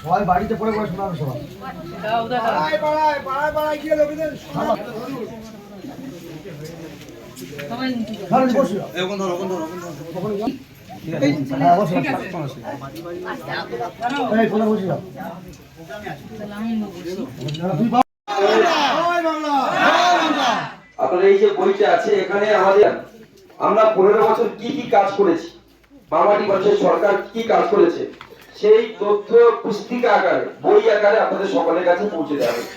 সবাই বাড়িতে পড়ে পড়ে শোনাবে সবাই আপনার এই যে বইটা আছে এখানে আমরা 15 বছর কি কি কাজ করেছি, মামাটি বছর সরকার কি কাজ করেছে সেই তথ্য পুস্তিকা আকারে বই আকারে আপনাদের সকলের কাছে পৌঁছে দেওয়া হবে।